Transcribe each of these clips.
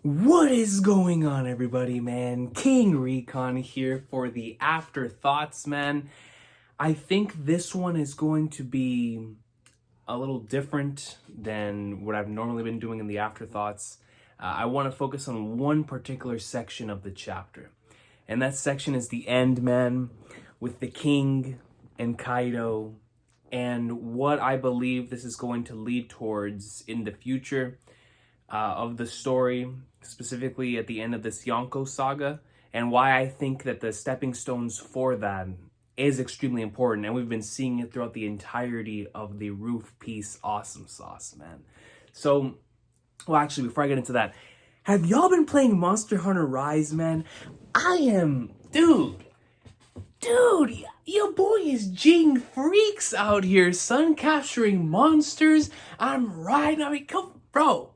What is going on, everybody, man? King Recon here for the Afterthoughts, man. I think this one is going to be a little different than what I've normally been doing in the Afterthoughts. I want to focus on one particular section of the chapter, and that section is the end, man, with the king and Kaido, and what I believe this is going to lead towards in the future of the story, specifically at the end of this Yonko saga, and why I think that the stepping stones for that is extremely important. And we've been seeing it throughout the entirety of the Roof Piece Awesome Sauce, man. So, well, actually, before I get into that, have y'all been playing Monster Hunter Rise, man? I am, dude, your boy is Jing Freaks out here, son, capturing monsters. Come, bro,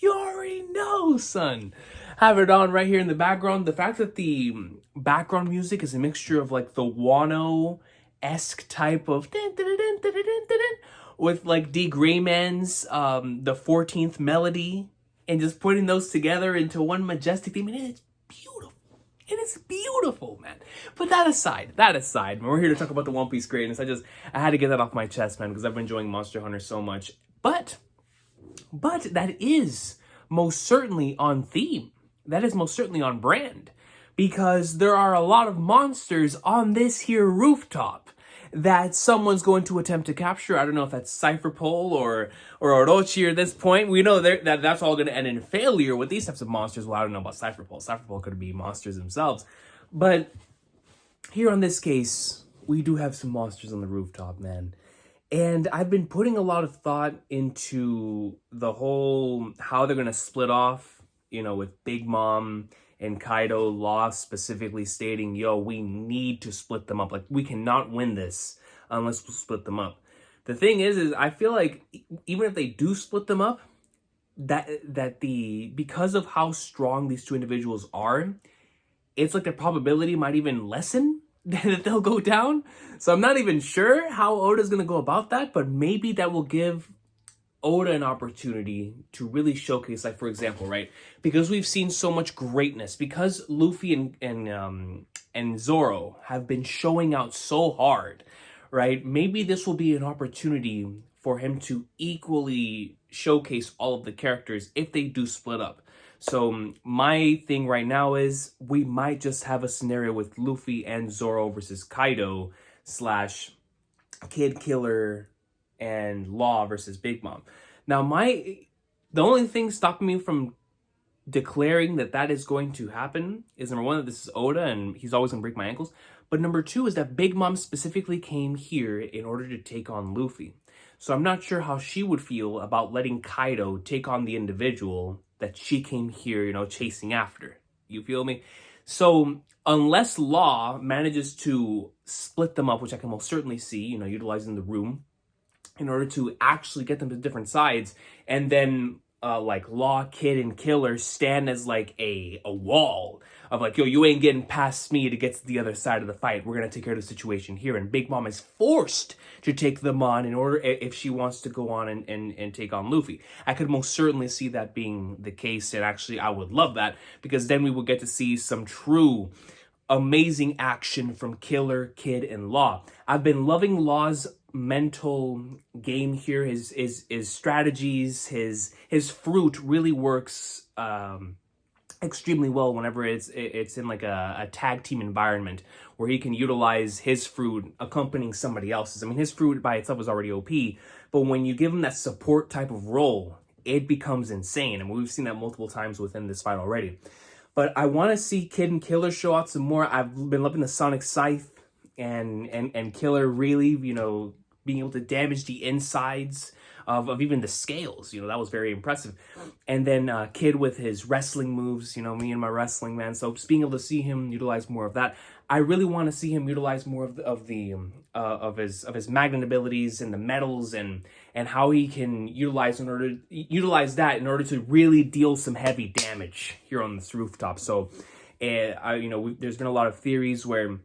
you already know, son. Have it on right here in the background. The fact that the background music is a mixture of like the Wano-esque type of with like D. Grayman's the 14th melody, and just putting those together into one majestic theme, and it's beautiful. And it's beautiful, man. But that aside, man, we're here to talk about the One Piece greatness. I had to get that off my chest, man, because I've been enjoying Monster Hunter so much. But that is most certainly on theme. That is most certainly on brand. Because there are a lot of monsters on this here rooftop that someone's going to attempt to capture. I don't know if that's Cypher Pole or Orochi at this point. We know that's all going to end in failure with these types of monsters. Well, I don't know about Cypher Pole. Cypher Pole could be monsters themselves. But here on this case, we do have some monsters on the rooftop, man. And I've been putting a lot of thought into the whole, how they're going to split off, with Big Mom and Kaido, Law specifically stating, yo, we need to split them up. Like, we cannot win this unless we split them up. The thing is I feel like even if they do split them up, because of how strong these two individuals are, it's like the probability might even lessen that they'll go down. So I'm not even sure how Oda's going to go about that, but maybe that will give Oda an opportunity to really showcase, like, for example, right? Because we've seen so much greatness, because Luffy and Zoro have been showing out so hard, right? Maybe this will be an opportunity for him to equally showcase all of the characters if they do split up. So my thing right now is we might just have a scenario with Luffy and Zoro versus Kaido / Kid Killer and Law versus Big Mom. Now, the only thing stopping me from declaring that is going to happen is, number one, that this is Oda and he's always going to break my ankles. But number two is that Big Mom specifically came here in order to take on Luffy. So I'm not sure how she would feel about letting Kaido take on the individual that she came here, chasing after. You feel me? So unless Law manages to split them up, which I can most certainly see, utilizing the room in order to actually get them to different sides, and then like Law, Kid, and Killer stand as like a wall of like, yo, you ain't getting past me to get to the other side of the fight. We're gonna take care of the situation here. And Big Mom is forced to take them on in order, if she wants to go on and take on Luffy. I could most certainly see that being the case, and actually I would love that, because then we would get to see some true amazing action from Killer, Kid, and Law. I've been loving Law's mental game here. His strategies, his fruit really works extremely well whenever it's in like a tag team environment where he can utilize his fruit accompanying somebody else's. I mean, his fruit by itself is already OP, but when you give him that support type of role, it becomes insane. I mean, we've seen that multiple times within this fight already. But I want to see Kid and Killer show out some more. I've been loving the Sonic Scythe and Killer really, being able to damage the insides of even the scales. That was very impressive. And then Kid with his wrestling moves, me and my wrestling, man. So just being able to see him utilize more of that. I really want to see him utilize more of his magnet abilities and the metals and how he can utilize that in order to really deal some heavy damage here on this rooftop. So, there's been a lot of theories where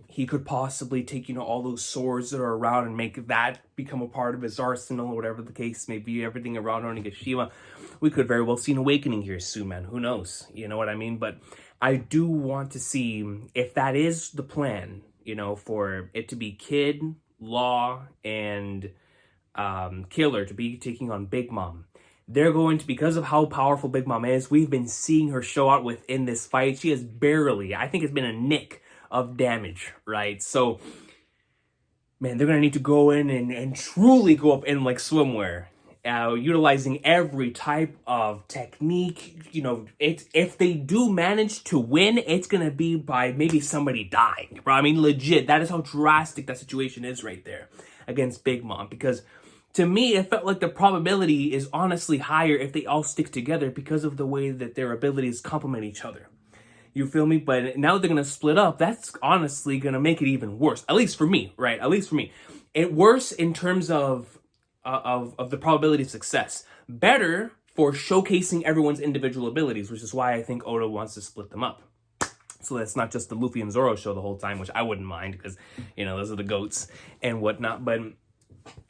he could possibly take, all those swords that are around and make that become a part of his arsenal, or whatever the case may be, everything around Onigashima. We could very well see an awakening here soon, man. Who knows? You know what I mean? But I do want to see if that is the plan, for it to be Kid, Law, and Killer to be taking on Big Mom. They're going to, because of how powerful Big Mom is, we've been seeing her show out within this fight. She has barely, I think it's been a nick of damage, right? So, man, they're going to need to go in and truly go up in like swimwear, utilizing every type of technique. If they do manage to win, it's going to be by maybe somebody dying, bro. I mean, legit, that is how drastic that situation is right there against Big Mom, because to me, it felt like the probability is honestly higher if they all stick together because of the way that their abilities complement each other. You feel me? But now they're going to split up. That's honestly going to make it even worse. At least for me, right? At least for me. Worse in terms of the probability of success. Better for showcasing everyone's individual abilities, which is why I think Oda wants to split them up. So that's not just the Luffy and Zoro show the whole time, which I wouldn't mind because, those are the GOATs and whatnot. But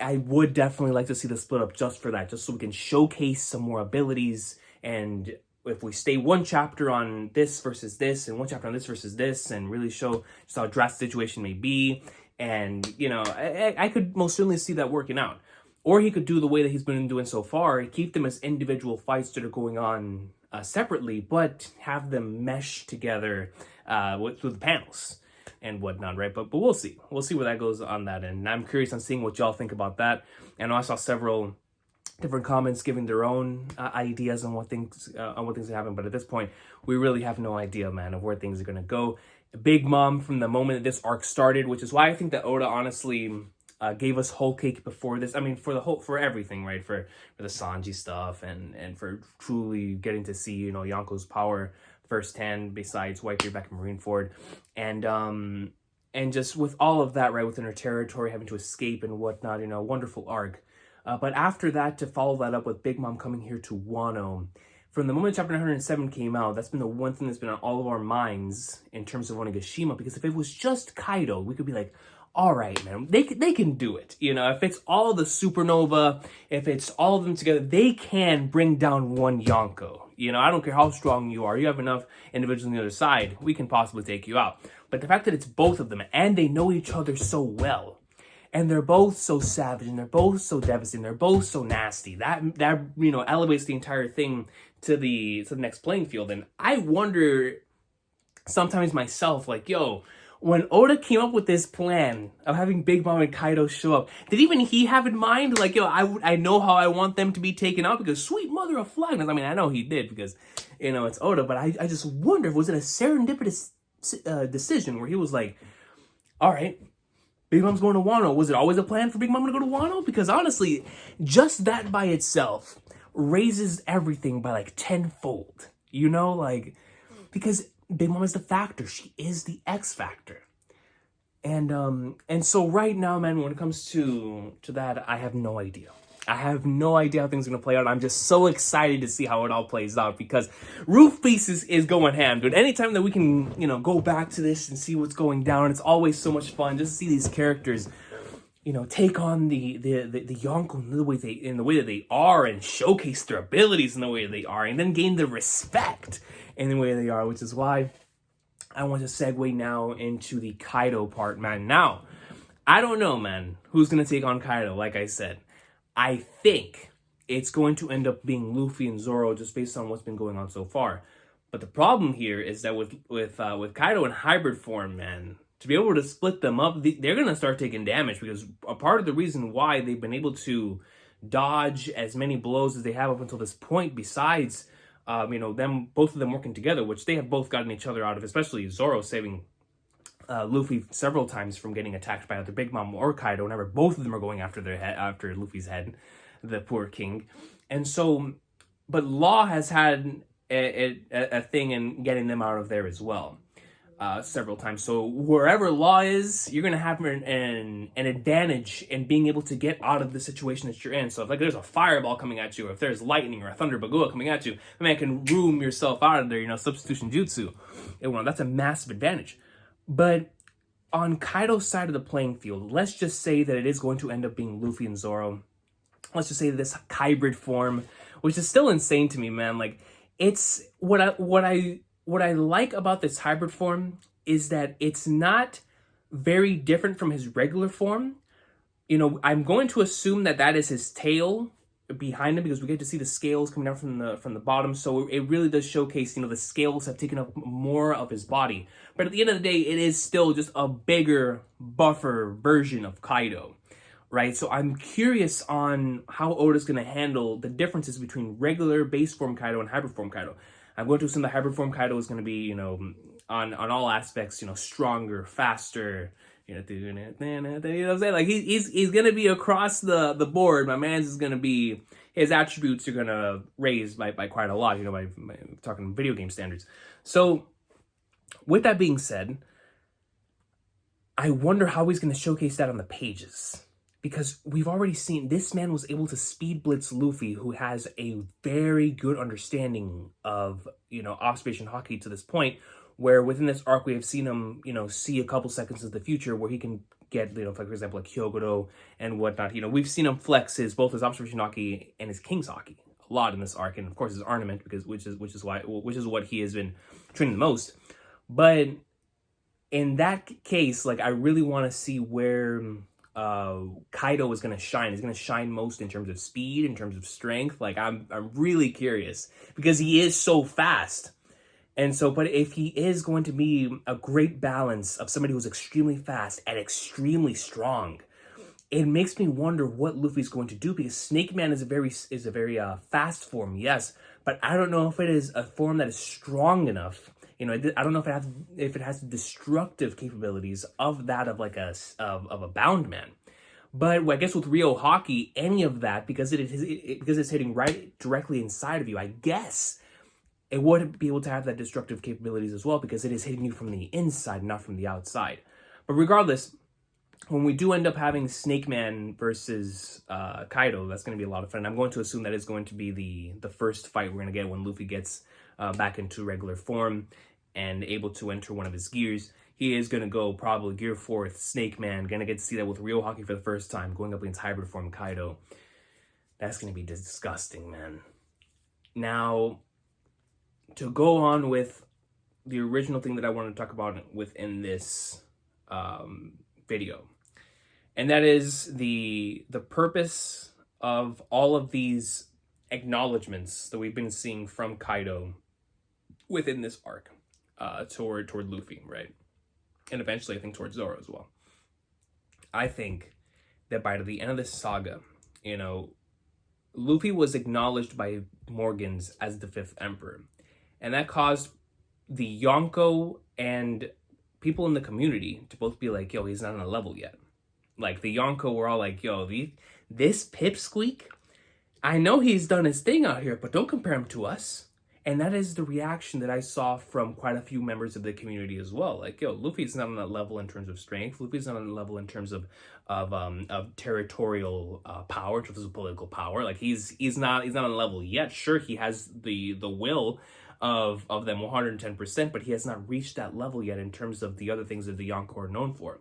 I would definitely like to see the split up just for that, just so we can showcase some more abilities. And if we stay one chapter on this versus this, and one chapter on this versus this, and really show just how drastic the situation may be, and, I could most certainly see that working out. Or he could do the way that he's been doing so far, keep them as individual fights that are going on separately, but have them mesh together through the panels and whatnot, right? But we'll see. We'll see where that goes on that end. And I'm curious on seeing what y'all think about that. And I saw several different comments giving their own ideas on what things that happen. But at this point, we really have no idea, man, of where things are gonna go. Big Mom from the moment that this arc started, which is why I think that Oda honestly gave us Whole Cake before this. I mean, for everything, right? For the Sanji stuff and for truly getting to see, Yonko's power firsthand, besides Whitebeard back in Marineford, and just with all of that, right, within her territory, having to escape and whatnot, wonderful arc. But after that, to follow that up with Big Mom coming here to Wano, from the moment chapter 107 came out, that's been the one thing that's been on all of our minds in terms of Onigashima, because if it was just Kaido, we could be like, all right, man, they can do it. If it's all the supernova, if it's all of them together, they can bring down one Yonko. I don't care how strong you are. You have enough individuals on the other side, we can possibly take you out. But the fact that it's both of them, and they know each other so well, and they're both so savage, and they're both so devastating, they're both so nasty, that elevates the entire thing to the next playing field. And I wonder sometimes myself, like, yo, when Oda came up with this plan of having Big Mom and Kaido show up, did even he have in mind, like, yo, I know how I want them to be taken out, because sweet mother of flagness. I mean, I know he did, because, it's Oda, but I just wonder, was it a serendipitous decision where he was like, all right, Big Mom's going to Wano. Was it always a plan for Big Mom to go to Wano? Because honestly, just that by itself raises everything by like tenfold, because Big Mom is the factor. She is the X factor. And so right now, man, when it comes to that, I have no idea. I have no idea how things are going to play out. I'm just so excited to see how it all plays out, because Roof Beast is going ham, dude. Anytime that we can, go back to this and see what's going down, it's always so much fun just to see these characters, take on the Yonko in the way that they are, and showcase their abilities in the way that they are, and then gain the respect in the way they are, which is why I want to segue now into the Kaido part, man. Now, I don't know, man, who's going to take on Kaido, like I said. I think it's going to end up being Luffy and Zoro, just based on what's been going on so far. But the problem here is that with Kaido in hybrid form, man, to be able to split them up, they're going to start taking damage, because a part of the reason why they've been able to dodge as many blows as they have up until this point, besides both of them working together, which they have both gotten each other out of, especially Zoro saving Luffy several times from getting attacked by either Big Mom or Kaido, whenever both of them are going after their head, after Luffy's head, the poor king. And so, but Law has had a thing in getting them out of there as well, several times. So wherever Law is, you're gonna have an advantage in being able to get out of the situation that you're in. So if there's a fireball coming at you, or if there's lightning or a thunder bagua coming at you, the man can room yourself out of there, substitution jutsu. That's a massive advantage. But on Kaido's side of the playing field, let's just say that it is going to end up being Luffy and Zoro. Let's just say this hybrid form, which is still insane to me, man. Like, it's what I like about this hybrid form is that it's not very different from his regular form. You know, I'm going to assume that that is his tail behind him, because we get to see the scales coming down from the bottom. So it really does showcase, you know, the scales have taken up more of his body. But at the end of the day, it is still just a bigger, buffer version of Kaido, right? So I'm curious on how Oda's going to handle the differences between regular base form Kaido and hybrid form Kaido. I'm going to assume the hybrid form Kaido is going to be, you know, on all aspects, you know, stronger, faster, you know what I'm saying? Like, he's gonna be across the board. My man's is gonna be, his attributes are gonna raise by quite a lot, you know, by talking video game standards. So with that being said, I wonder how he's gonna showcase that on the pages. Because we've already seen this man was able to speed blitz Luffy, who has a very good understanding of, you know, observation hockey to this point, where within this arc we have seen him, you know, see a couple seconds of the future where he can get, you know, for example, like Hyogoro and whatnot. You know, we've seen him flex both his observation hockey and his King's hockey a lot in this arc, and of course his ornament, because which is what he has been training the most. But in that case, like, I really want to see where Kaido is going to shine. He's going to shine most in terms of speed, in terms of strength. Like, I'm really curious, because he is so fast. And so, but if he is going to be a great balance of somebody who's extremely fast and extremely strong, it makes me wonder what Luffy's going to do, because Snake Man is a very fast form, yes, but I don't know if it is a form that is strong enough. You know, I don't know if it has the destructive capabilities of that of like of a bound man. But I guess with Rio Hockey, any of that, because it's hitting right directly inside of you, I guess it would be able to have that destructive capabilities as well, because it is hitting you from the inside, not from the outside. But regardless, when we do end up having Snake Man versus Kaido, that's going to be a lot of fun. I'm going to assume that it's going to be the first fight we're going to get when Luffy gets back into regular form and able to enter one of his gears. He is going to go probably Gear 4th, Snake Man. Going to get to see that with Real Hockey for the first time, going up against hybrid form Kaido. That's going to be disgusting, man. Now, to go on with the original thing that I want to talk about within this video, and that is the purpose of all of these acknowledgments that we've been seeing from Kaido within this arc toward Luffy, right? And eventually, I think, towards Zoro as well. I think that by the end of this saga, you know, Luffy was acknowledged by Morgans as the 5th Emperor. And that caused the Yonko and people in the community to both be like, yo, he's not on a level yet. Like, the Yonko were all like, yo, this pipsqueak, I know he's done his thing out here, but don't compare him to us. And that is the reaction that I saw from quite a few members of the community as well. Like, yo, Luffy's not on that level in terms of strength. Luffy's not on that level in terms of territorial power, in terms of political power. Like, he's not on a level yet. Sure, he has the will of them 110%, but he has not reached that level yet in terms of the other things that the Yonko are known for.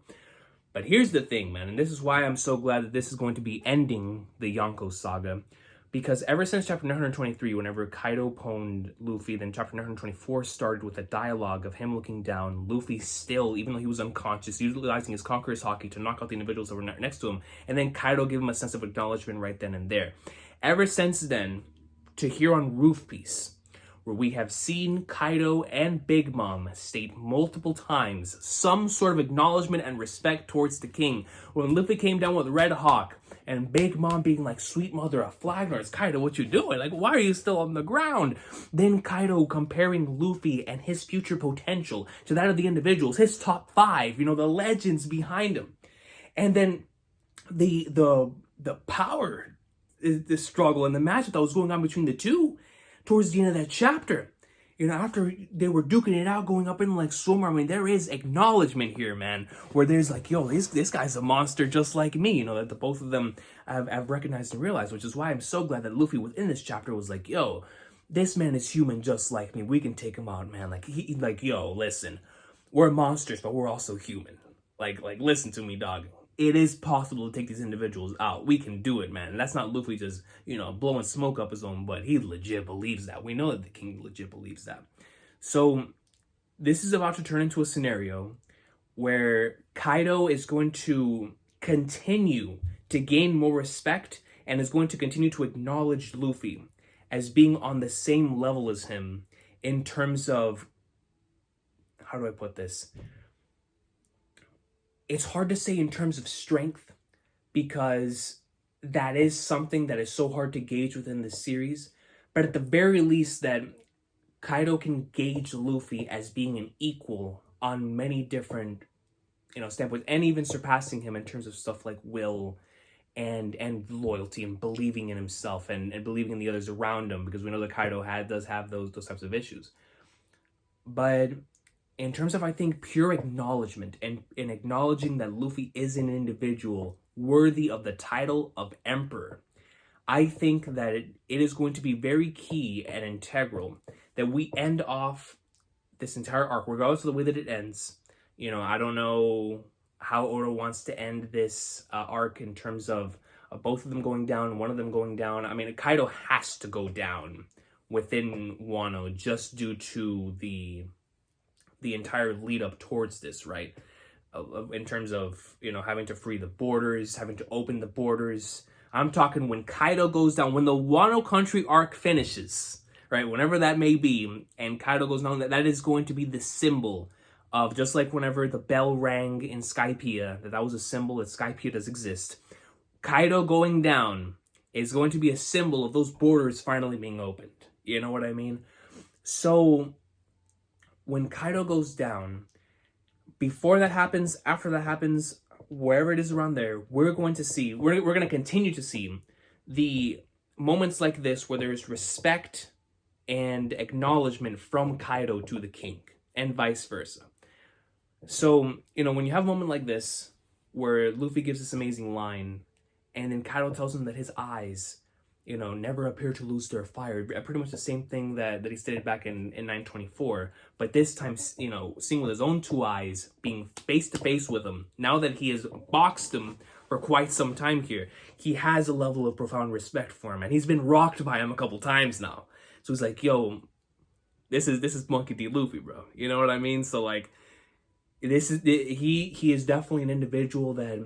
But here's the thing, man, and this is why I'm so glad that this is going to be ending the Yonko saga. Because ever since chapter 923, whenever Kaido pwned Luffy, then chapter 924 started with a dialogue of him looking down, Luffy still, even though he was unconscious, utilizing his Conqueror's Haki to knock out the individuals that were next to him, and then Kaido gave him a sense of acknowledgement right then and there. Ever since then, to here on Roof Piece, where we have seen Kaido and Big Mom state multiple times some sort of acknowledgement and respect towards the king. When Luffy came down with Red Hawk, and Big Mom being like, sweet mother of Flagners, Kaido, what you doing? Like, why are you still on the ground? Then Kaido comparing Luffy and his future potential to that of the individuals, his top 5, you know, the legends behind him. And then the power, the struggle and the matchup that was going on between the two towards the end of that chapter. You know, after they were duking it out, going up in like swimmer, I mean, there is acknowledgement here, man, where there's like, yo, this guy's a monster just like me, you know, that the both of them have recognized and realized, which is why I'm so glad that Luffy within this chapter was like, yo, this man is human just like me. We can take him out, man. Like, yo, listen, we're monsters, but we're also human. Like, listen to me, dog. It is possible to take these individuals out. We can do it, man. And that's not Luffy just, blowing smoke up his own butt. He legit believes that. We know that the king legit believes that. So this is about to turn into a scenario where Kaido is going to continue to gain more respect and is going to continue to acknowledge Luffy as being on the same level as him in terms of, how do I put this? It's hard to say in terms of strength, because that is something that is so hard to gauge within the series. But at the very least, that Kaido can gauge Luffy as being an equal on many different, standpoints, and even surpassing him in terms of stuff like will and loyalty and believing in himself and believing in the others around him, because we know that Kaido does have those types of issues. But in terms of, I think, pure acknowledgement and in acknowledging that Luffy is an individual worthy of the title of Emperor, I think that it is going to be very key and integral that we end off this entire arc, regardless of the way that it ends. I don't know how Oda wants to end this arc in terms of both of them going down, one of them going down. I mean, Kaido has to go down within Wano just due to the entire lead up towards this, right? In terms of, having to free the borders, having to open the borders. I'm talking when Kaido goes down, when the Wano Country arc finishes, right? Whenever that may be, and Kaido goes down, that is going to be the symbol of, just like whenever the bell rang in Skypiea, that was a symbol that Skypiea does exist. Kaido going down is going to be a symbol of those borders finally being opened. You know what I mean? So when Kaido goes down, before that happens, after that happens, wherever it is around there, we're going to continue to see the moments like this where there's respect and acknowledgement from Kaido to the king, and vice versa. So, when you have a moment like this, where Luffy gives this amazing line, and then Kaido tells him that his eyes, never appear to lose their fire. Pretty much the same thing that he stated back in 924. But this time, seeing with his own two eyes, being face to face with him, now that he has boxed him for quite some time here, he has a level of profound respect for him. And he's been rocked by him a couple times now. So he's like, yo, this is Monkey D. Luffy, bro. You know what I mean? So, like, he is definitely an individual that,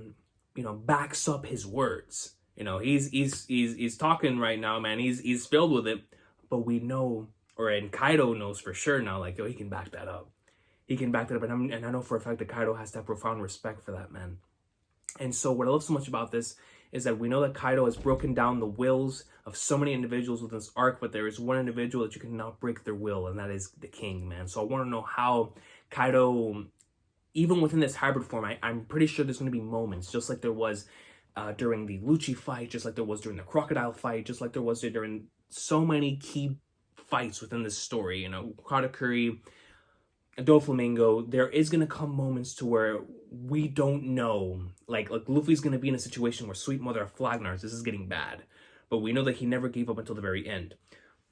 backs up his words. He's talking right now, man. He's filled with it, but we know, and Kaido knows for sure now, like, yo, he can back that up. He can back that up, and I know for a fact that Kaido has to have profound respect for that, man. And so what I love so much about this is that we know that Kaido has broken down the wills of so many individuals within this arc, but there is one individual that you cannot break their will, and that is the king, man. So I want to know how Kaido, even within this hybrid form, I'm pretty sure there's going to be moments, just like there was during the Lucci fight, just like there was during the Crocodile fight, just like there was during so many key fights within this story, Katakuri, Doflamingo. There is going to come moments to where we don't know, like Luffy's going to be in a situation where Sweet Mother of Flagnars, this is getting bad, but we know that he never gave up until the very end.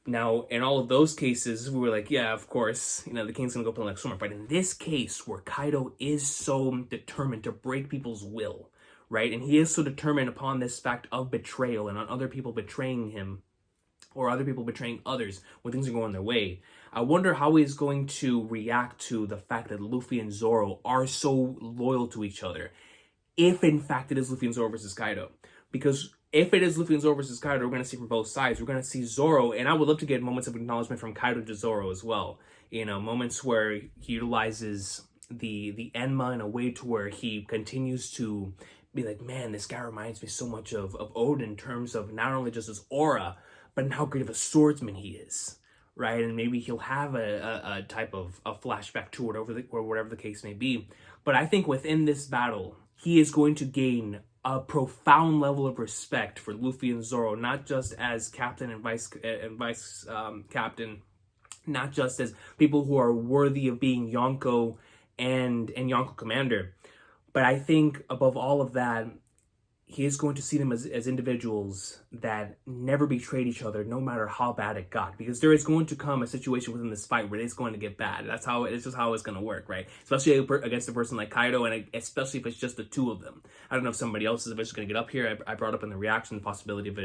Now, in all of those cases, we were like, yeah, of course, the king's going to go up in like summer. But in this case, where Kaido is so determined to break people's will, right? And he is so determined upon this fact of betrayal and on other people betraying him, or other people betraying others when things are going their way. I wonder how he's going to react to the fact that Luffy and Zoro are so loyal to each other, if in fact it is Luffy and Zoro versus Kaido. Because if it is Luffy and Zoro versus Kaido, we're going to see from both sides. We're going to see Zoro, and I would love to get moments of acknowledgement from Kaido to Zoro as well. Moments where he utilizes the Enma in a way to where he continues to be like, man, this guy reminds me so much of Oda in terms of not only just his aura, but in how great of a swordsman he is, right? And maybe he'll have a type of a flashback to it or whatever the case may be. But I think within this battle, he is going to gain a profound level of respect for Luffy and Zoro, not just as captain and vice captain, not just as people who are worthy of being Yonko and Yonko commander. But I think above all of that, he is going to see them as individuals that never betrayed each other, no matter how bad it got. Because there is going to come a situation within this fight where it's going to get bad. It's just how it's going to work, right? Especially against a person like Kaido, and especially if it's just the two of them. I don't know if somebody else is eventually going to get up here. I brought up in the reaction the possibility of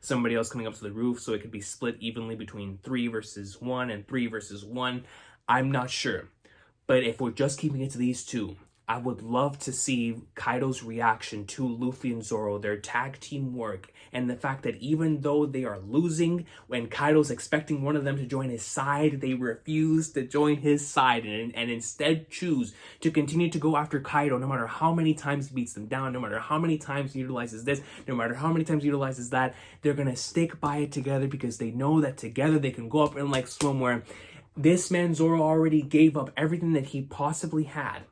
somebody else coming up to the roof, so it could be split evenly between 3 versus 1 and 3 versus 1. I'm not sure. But if we're just keeping it to these two, I would love to see Kaido's reaction to Luffy and Zoro, their tag team work, and the fact that even though they are losing, when Kaido's expecting one of them to join his side, they refuse to join his side and instead choose to continue to go after Kaido no matter how many times he beats them down, no matter how many times he utilizes this, no matter how many times he utilizes that. They're going to stick by it together because they know that together they can go up in like swimwear. This man Zoro already gave up everything that he possibly had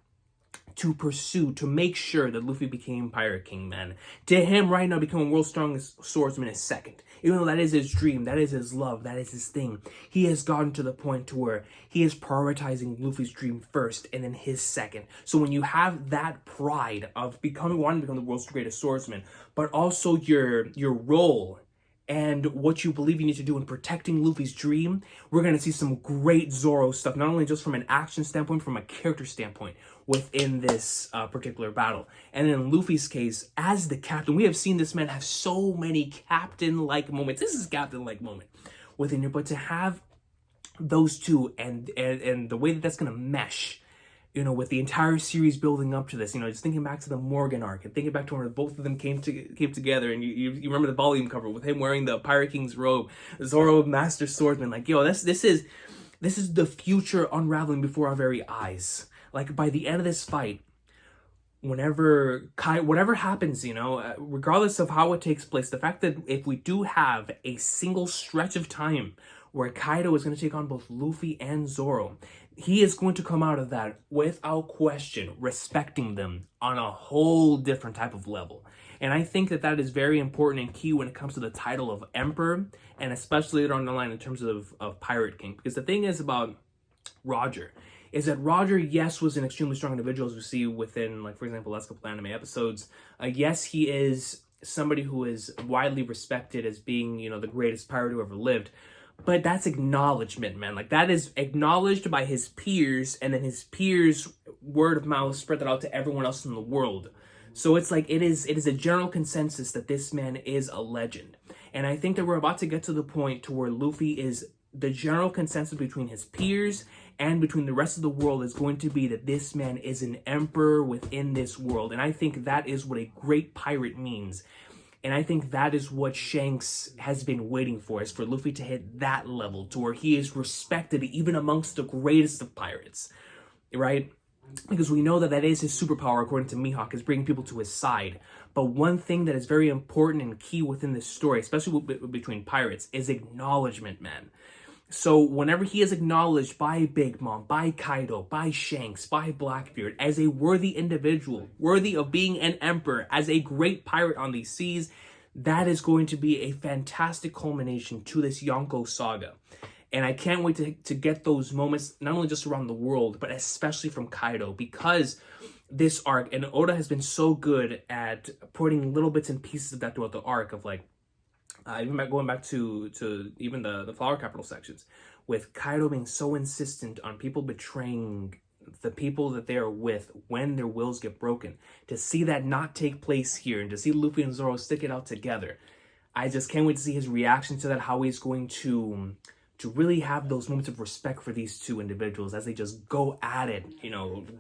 to pursue, to make sure that Luffy became Pirate King, man. To him, right now, becoming world's strongest swordsman is second. Even though that is his dream, that is his love, that is his thing. He has gotten to the point to where he is prioritizing Luffy's dream first and then his second. So when you have that pride of wanting to become the world's greatest swordsman, but also your role and what you believe you need to do in protecting Luffy's dream, we're going to see some great Zoro stuff, not only just from an action standpoint, from a character standpoint within this particular battle. And in Luffy's case, as the captain, we have seen this man have so many captain-like moments. This is a captain-like moment within here, but to have those two and the way that that's going to mesh, with the entire series building up to this, just thinking back to the Morgan arc and thinking back to where both of them came together, and you remember the volume cover with him wearing the Pirate King's robe, Zoro Master Swordsman, like, this is the future unraveling before our very eyes. Like, by the end of this fight, whatever happens, regardless of how it takes place, the fact that if we do have a single stretch of time where Kaido is going to take on both Luffy and Zoro, he is going to come out of that without question, respecting them on a whole different type of level. And I think that is very important and key when it comes to the title of Emperor, and especially later on the line in terms of Pirate King. Because the thing is about Roger, is that Roger, yes, was an extremely strong individual, as we see within, like, for example, last couple anime episodes. Yes, he is somebody who is widely respected as being, the greatest pirate who ever lived. But that's acknowledgement, man. Like, that is acknowledged by his peers, and then his peers' word of mouth spread that out to everyone else in the world. So it's like, it is a general consensus that this man is a legend. And I think that we're about to get to the point to where Luffy is the general consensus between his peers and between the rest of the world is going to be that this man is an emperor within this world. And I think that is what a great pirate means. And I think that is what Shanks has been waiting for, is for Luffy to hit that level to where he is respected even amongst the greatest of pirates, right? Because we know that is his superpower, according to Mihawk, is bringing people to his side. But one thing that is very important and key within this story, especially between pirates, is acknowledgement, man. So whenever he is acknowledged by Big Mom, by Kaido, by Shanks, by Blackbeard, as a worthy individual, worthy of being an emperor, as a great pirate on these seas, that is going to be a fantastic culmination to this Yonko saga. And I can't wait to get those moments, not only just around the world, but especially from Kaido, because this arc, and Oda has been so good at putting little bits and pieces of that throughout the arc of, like, even going back to even the Flower Capital sections, with Kaido being so insistent on people betraying the people that they are with when their wills get broken. To see that not take place here, and to see Luffy and Zoro stick it out together, I just can't wait to see his reaction to that, how he's going to really have those moments of respect for these two individuals as they just go at it,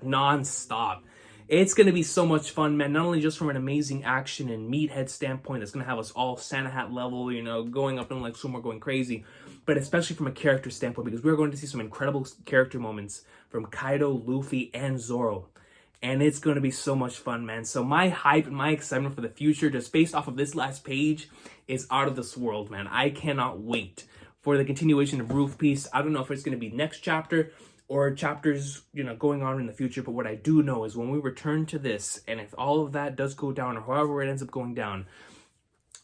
non-stop. It's going to be so much fun, man, not only just from an amazing action and meathead standpoint that's going to have us all Santa Hat level, going up and like swimmer going crazy, but especially from a character standpoint, because we're going to see some incredible character moments from Kaido, Luffy, and Zoro. And it's going to be so much fun, man. So my hype and my excitement for the future, just based off of this last page, is out of this world, man. I cannot wait for the continuation of Roof Piece. I don't know if it's going to be next chapter or chapters, going on in the future. But what I do know is when we return to this, and if all of that does go down, or however it ends up going down,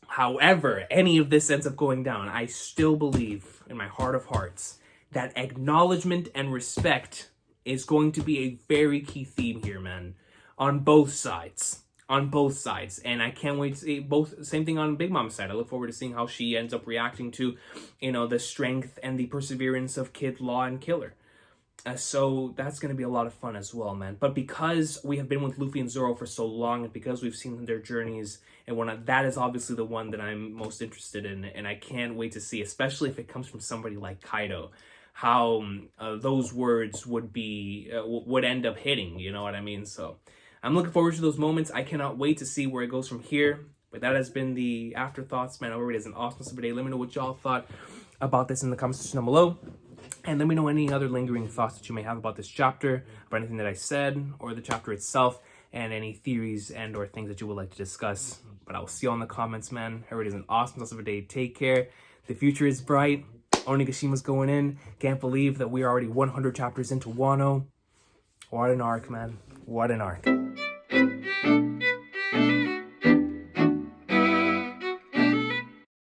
however any of this ends up going down, I still believe in my heart of hearts that acknowledgement and respect is going to be a very key theme here, man. On both sides. on both sides, and I can't wait to see both. Same thing on Big Mom's side. I look forward to seeing how she ends up reacting to, you know, the strength and the perseverance of Kid, Law, and Killer. So that's going to be a lot of fun as well, man. But because we have been with Luffy and Zoro for so long, and because we've seen their journeys and whatnot, that is obviously the one that I'm most interested in. And I can't wait to see, especially if it comes from somebody like Kaido, how those words would be, would end up hitting, you know what I mean? So I'm looking forward to those moments. I cannot wait to see where it goes from here. But that has been the Afterthoughts, man. I hope it is an awesome summer day. Let me know what y'all thought about this in the comment section down below. And let me know any other lingering thoughts that you may have about this chapter, about anything that I said, or the chapter itself, and any theories and or things that you would like to discuss. But I will see you all in the comments, man. It is an awesome rest of a day. Take care. The future is bright. Onigashima's going in. Can't believe that we are already 100 chapters into Wano. What an arc, man. What an arc.